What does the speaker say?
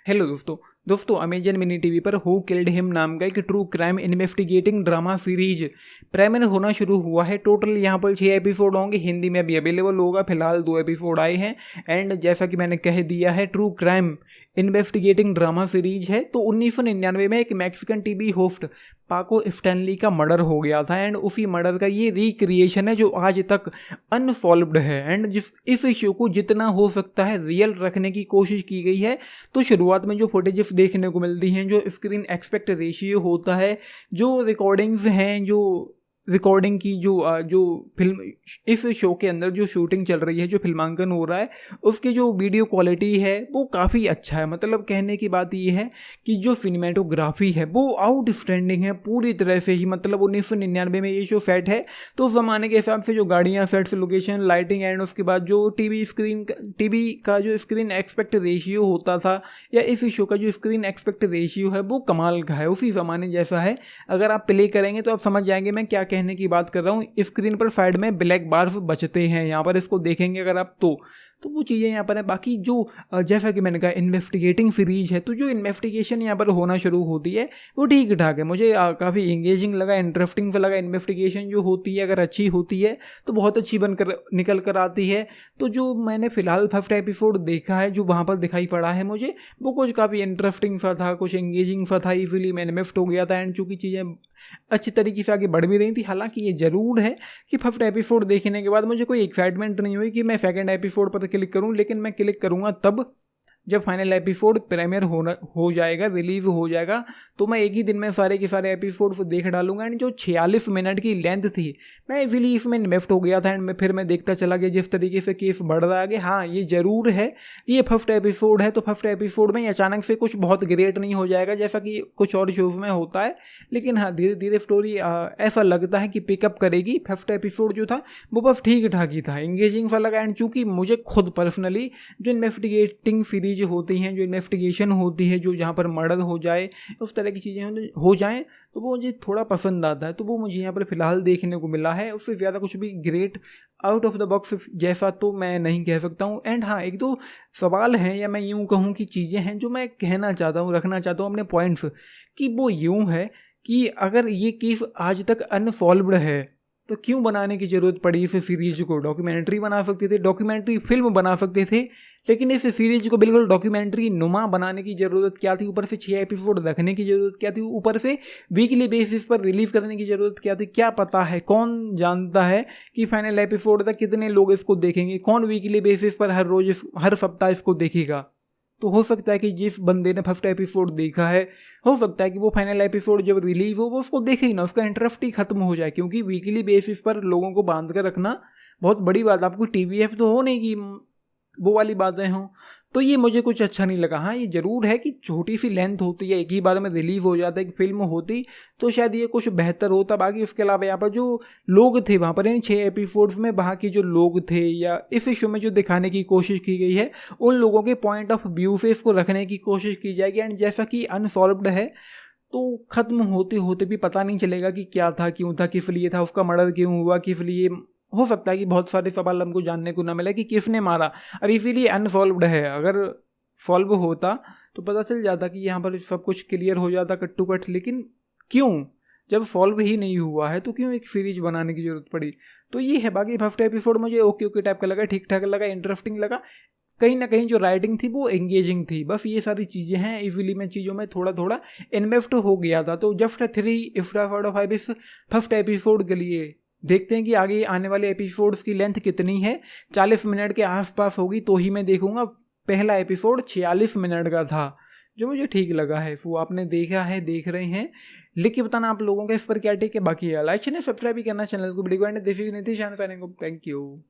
Hello दोस्तों Amazon mini TV पर who killed him नाम का एक true crime investigating drama series premiere होना शुरू हुआ है। टोटल यहाँ पर 6 एपिसोड होंगे, हिंदी में भी अवेलेबल होगा। फिलहाल 2 एपिसोड आए हैं एंड जैसा कि मैंने कह दिया है, true crime investigating drama series है। तो 1999 में एक मैक्सिकन टीवी होस्ट पाको स्टैनली का मर्डर हो गया था एंड उसी मर्डर का ये रिक्रिएशन है जो आज तक अनसॉल्व्ड है एंड इस इश्यू को जितना हो सकता है रियल रखने की कोशिश की गई है। तो शुरुआत में जो फुटेजेस देखने को मिलती हैं, जो स्क्रीन एक्सपेक्ट रेशियो होता है, जो रिकॉर्डिंग्स हैं, जो रिकॉर्डिंग की जो फिल्म इस शो के अंदर जो शूटिंग चल रही है, जो फिल्मांकन हो रहा है, उसकी जो वीडियो क्वालिटी है वो काफ़ी अच्छा है। मतलब कहने की बात ये है कि जो सिनेमेटोग्राफी है वो आउटस्टैंडिंग है पूरी तरह से ही। मतलब 1999 में ये शो सेट है तो उस ज़माने के हिसाब से जो गाड़ियाँ, सेट्स, लोकेशन, लाइटिंग एंड उसके बाद जो टीवी का जो स्क्रीन एक्सपेक्ट रेशियो होता था या इस शो का जो स्क्रीन एक्सपेक्ट रेशियो है वो कमाल का है, उसी ज़माने जैसा है। अगर आप प्ले करेंगे तो आप समझ जाएंगे मैं क्या कहने की बात कर रहा हूँ। स्क्रीन पर साइड में ब्लैक बार्स बचते हैं, यहाँ पर इसको देखेंगे अगर आप तो वो चीज़ें यहाँ पर है। बाकी जो जैसा कि मैंने कहा इन्वेस्टिगेटिंग सीरीज है, तो जो इन्वेस्टिगेशन यहाँ पर होना शुरू होती है वो ठीक ठाक है। मुझे काफ़ी इंगेजिंग लगा, इंटरेस्टिंग लगा। इन्वेस्टिगेशन जो होती है अगर अच्छी होती है तो बहुत अच्छी बनकर निकल कर आती है। तो जो मैंने फिलहाल फर्स्ट एपिसोड देखा है, जो वहाँ पर दिखाई पड़ा है मुझे, वो कुछ काफ़ी इंटरेस्टिंग सा था, कुछ इंगेजिंग सा था। इसीलिए मैं इन्वेस्ट हो गया था एंड चूँकि चीज़ें अच्छी तरीके से आगे बढ़ भी रही थी। हालांकि ये ज़रूर है कि फर्स्ट एपिसोड देखने के बाद मुझे कोई एक्साइटमेंट नहीं हुई कि मैं सेकंड एपिसोड पर क्लिक करूं, लेकिन मैं क्लिक करूंगा तब जब फाइनल एपिसोड प्रीमियर हो जाएगा, रिलीज हो जाएगा। तो मैं एक ही दिन में सारे के सारे एपिसोड देख डालूंगा एंड जो 46 मिनट की लेंथ थी, मैं इसीलिए इसमें इन्वेस्ट हो गया था एंड फिर मैं देखता चला गया जिस तरीके से केस बढ़ रहा है। हाँ, ये ज़रूर है कि ये फर्स्ट एपिसोड है, तो फर्स्ट एपिसोड में अचानक से कुछ बहुत ग्रेट नहीं हो जाएगा जैसा कि कुछ और शोज में होता है, लेकिन हाँ धीरे धीरे स्टोरी ऐसा लगता है कि पिकअप करेगी। फर्स्ट एपिसोड जो था वो बस ठीक ठाक ही था, इंगेजिंग सा लगा। एंड चूँकि मुझे खुद पर्सनली जो इन्वेस्टिगेटिंग सीरीज होती हैं, जो इन्वेस्टिगेशन होती है, जो जहाँ पर मर्डर हो जाए, उस तरह की चीज़ें हो जाएं, तो वो मुझे थोड़ा पसंद आता है। तो वो मुझे यहाँ पर फिलहाल देखने को मिला है। उससे ज़्यादा कुछ भी great out of the box जैसा तो मैं नहीं कह सकता हूँ। एंड हाँ, एक दो सवाल हैं या मैं यूँ कहूँ कि चीज़ें हैं जो मैं कहना चाहता हूँ, रखना चाहता हूँ अपने पॉइंट्स, कि वो यूँ है कि अगर ये केस आज तक अनसॉल्व्ड है तो क्यों बनाने की ज़रूरत पड़ी इस सीरीज को। डॉक्यूमेंट्री बना सकते थे, डॉक्यूमेंट्री फिल्म बना सकते थे, लेकिन इस सीरीज को बिल्कुल डॉक्यूमेंट्री नुमा बनाने की ज़रूरत क्या थी। ऊपर से 6 एपिसोड रखने की ज़रूरत क्या थी, ऊपर से वीकली बेसिस पर रिलीज करने की ज़रूरत क्या थी। क्या पता है, कौन जानता है कि फाइनल एपिसोड तक कितने लोग इसको देखेंगे, कौन वीकली बेसिस पर हर रोज़ हर सप्ताह इसको देखेगा। तो हो सकता है कि जिस बंदे ने फर्स्ट एपिसोड देखा है, हो सकता है कि वो फाइनल एपिसोड जब रिलीज हो वो उसको देखे ही ना, उसका इंटरेस्ट ही खत्म हो जाए। क्योंकि वीकली बेसिस पर लोगों को बांध कर रखना बहुत बड़ी बात। आपको टीवीएफ तो हो नहीं कि वो वाली बातें हों, तो ये मुझे कुछ अच्छा नहीं लगा। हाँ, ये ज़रूर है कि छोटी सी लेंथ होती है, एक ही बार में रिलीज हो जाता है। एक फिल्म होती तो शायद ये कुछ बेहतर होता। बाकी उसके अलावा यहाँ पर जो लोग थे वहाँ पर इन 6 एपिसोड्स में, वहाँ के जो लोग थे या इस शो में जो दिखाने की कोशिश की गई है, उन लोगों के पॉइंट ऑफ व्यू से इसको रखने की कोशिश की जाएगी। एंड जैसा कि अनसॉल्व्ड है तो ख़त्म होते होते भी पता नहीं चलेगा कि क्या था, क्यों था, किस लिए था, उसका मर्डर क्यों हुआ, किस लिए। हो सकता है कि बहुत सारे सवाल हमको जानने को ना मिले कि किसने मारा। अब इसीलिए अनसॉल्व्ड है। अगर सॉल्व होता तो पता चल जाता कि यहाँ पर सब कुछ क्लियर हो जाता कट टू कट। लेकिन क्यों, जब सॉल्व ही नहीं हुआ है तो क्यों एक सीरीज बनाने की ज़रूरत पड़ी। तो ये है। बाकी फर्स्ट एपिसोड मुझे ओके टाइप का लगा, ठीक ठाक लगा, इंटरेस्टिंग लगा। कहीं ना कहीं जो राइटिंग थी वो एंगेजिंग थी। बस ये सारी चीज़ें हैं, इजीली मैं चीज़ों में थोड़ा थोड़ा इन्वेस्ट हो गया था। तो जस्ट 3 आउट ऑफ 5 इस फर्स्ट एपिसोड के लिए। देखते हैं कि आगे आने वाले एपिसोड्स की लेंथ कितनी है। 40 मिनट के आसपास होगी तो ही मैं देखूंगा। पहला एपिसोड 46 मिनट का था, जो मुझे ठीक लगा है। वो आपने देखा है, देख रहे हैं, लिख के बताना आप लोगों का इस पर क्या टेक है। बाकी लाइक चैनल सब्सक्राइब भी करना चैनल को। वीडियो को एंड देखिए नहीं थी। Thank you.